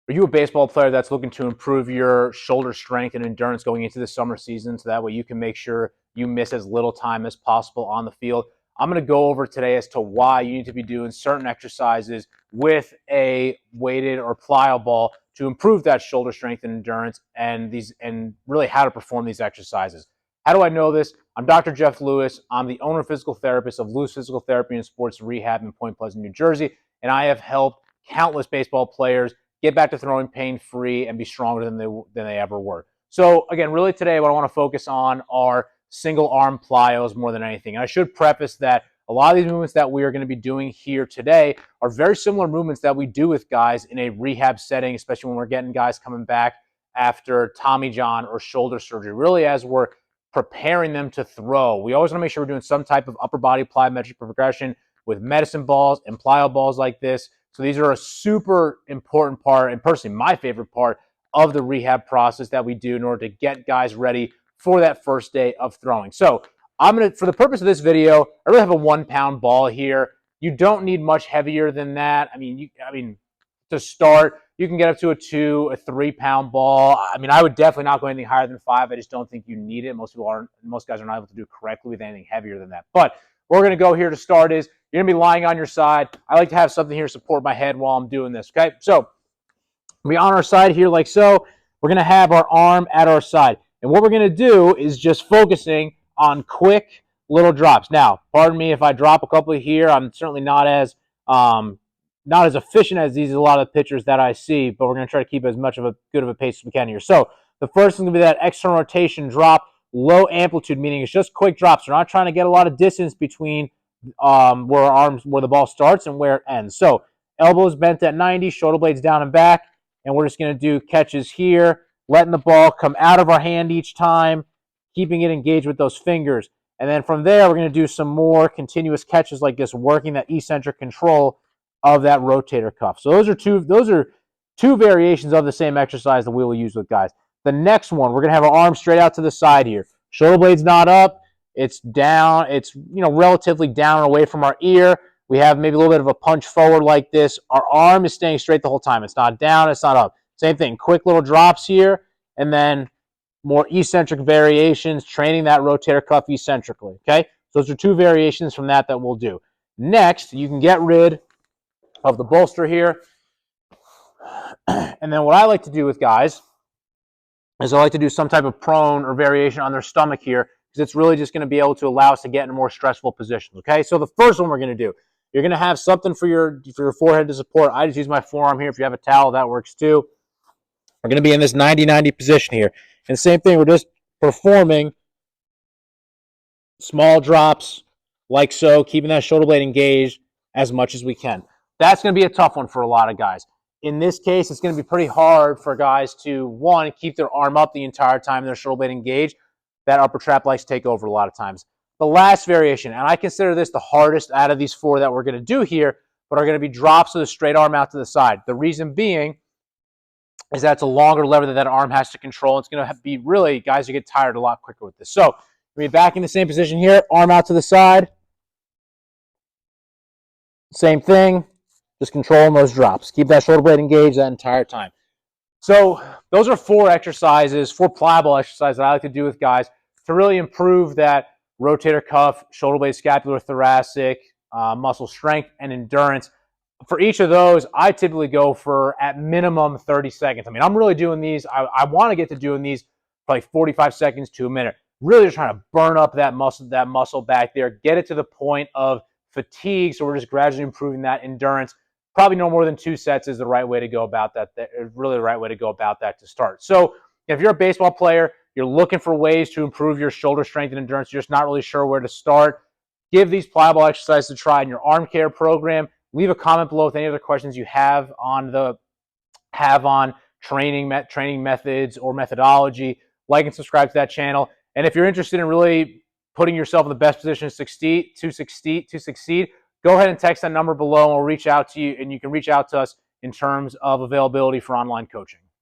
Are you a baseball player that's looking to improve your shoulder strength and endurance going into the summer season so that way you can make sure you miss as little time as possible on the field? I'm going to go over today as to why you need to be doing certain exercises with a weighted or plyo ball to improve that shoulder strength and endurance and really how to perform these exercises. How do I know this? I'm Dr. Jeff Lewis. I'm the owner of physical therapist of Lewis Physical Therapy and Sports Rehab in Point Pleasant, New Jersey, and I have helped countless baseball players get back to throwing pain-free and be stronger than they ever were. So again, really today what I want to focus on are single arm plyos more than anything. And I should preface that a lot of these movements that we are going to be doing here today are very similar movements that we do with guys in a rehab setting, especially when we're getting guys coming back after Tommy John or shoulder surgery, really as we're preparing them to throw. We always want to make sure we're doing some type of upper body plyometric progression with medicine balls and plyo balls like this. So these are a super important part, and personally my favorite part of the rehab process that we do in order to get guys ready for that first day of throwing. So for the purpose of this video, I really have a 1 pound ball here. You don't need much heavier than that. I mean, to start, you can get up to a 3 pound ball. I mean, I would definitely not go anything higher than 5. I just don't think you need it. Most guys are not able to do it correctly with anything heavier than that. But where we're going to go here to start is you're going to be lying on your side. I like to have something here to support my head while I'm doing this, okay? So we're on our side here like so. We're going to have our arm at our side. And what we're going to do is just focusing on quick little drops. Now, pardon me if I drop a couple here. I'm certainly not as efficient as a lot of the pitchers that I see, but we're going to try to keep as much of a good of a pace as we can here. So the first is going to be that external rotation drop, low amplitude, meaning it's just quick drops. We're not trying to get a lot of distance between where the ball starts and where it ends. So elbows bent at 90, shoulder blades down and back, and we're just going to do catches here, letting the ball come out of our hand each time, keeping it engaged with those fingers. And then from there, we're going to do some more continuous catches like this, working that eccentric control of that rotator cuff. So those are two variations of the same exercise that we will use with guys. The next one, we're going to have our arm straight out to the side here. Shoulder blades not up. It's down. It's relatively down and away from our ear. We have maybe a little bit of a punch forward like this. Our arm is staying straight the whole time. It's not down. It's not up. Same thing. Quick little drops here, and then more eccentric variations, training that rotator cuff eccentrically. Okay, so those are two variations from that we'll do. Next, you can get rid of the bolster here. And then what I like to do with guys is I like to do some type of prone or variation on their stomach here, because it's really just going to be able to allow us to get in more stressful positions. Okay, so the first one we're going to do, you're going to have something for your forehead to support. I just use my forearm here. If you have a towel, that works too. We're going to be in this 90-90 position here. And same thing, we're just performing small drops like so, keeping that shoulder blade engaged as much as we can. That's going to be a tough one for a lot of guys. In this case, it's going to be pretty hard for guys to, one, keep their arm up the entire time, their shoulder blade engaged. That upper trap likes to take over a lot of times. The last variation, and I consider this the hardest out of these four that we're going to do here, but are going to be drops of the straight arm out to the side. The reason being is that it's a longer lever that arm has to control. It's going to be really, guys, you get tired a lot quicker with this. So we're back in the same position here, arm out to the side. Same thing, just controlling those drops. Keep that shoulder blade engaged that entire time. So those are four pliable exercises that I like to do with guys to really improve that rotator cuff, shoulder blade, scapular, thoracic, muscle strength, and endurance. For each of those, I typically go for at minimum 30 seconds. I mean, I'm really doing these. I want to get to doing these for like 45 seconds to a minute. Really just trying to burn up that muscle back there, get it to the point of fatigue. So we're just gradually improving that endurance. Probably no more than 2 sets is the right way to go about that. Really the right way to go about that to start. So if you're a baseball player, you're looking for ways to improve your shoulder strength and endurance, you're just not really sure where to start, give these pliable exercises a try in your arm care program. Leave a comment below with any other questions you have on training methods or methodology. Like and subscribe to that channel. And if you're interested in really putting yourself in the best position to succeed, go ahead and text that number below and we'll reach out to you, and you can reach out to us in terms of availability for online coaching.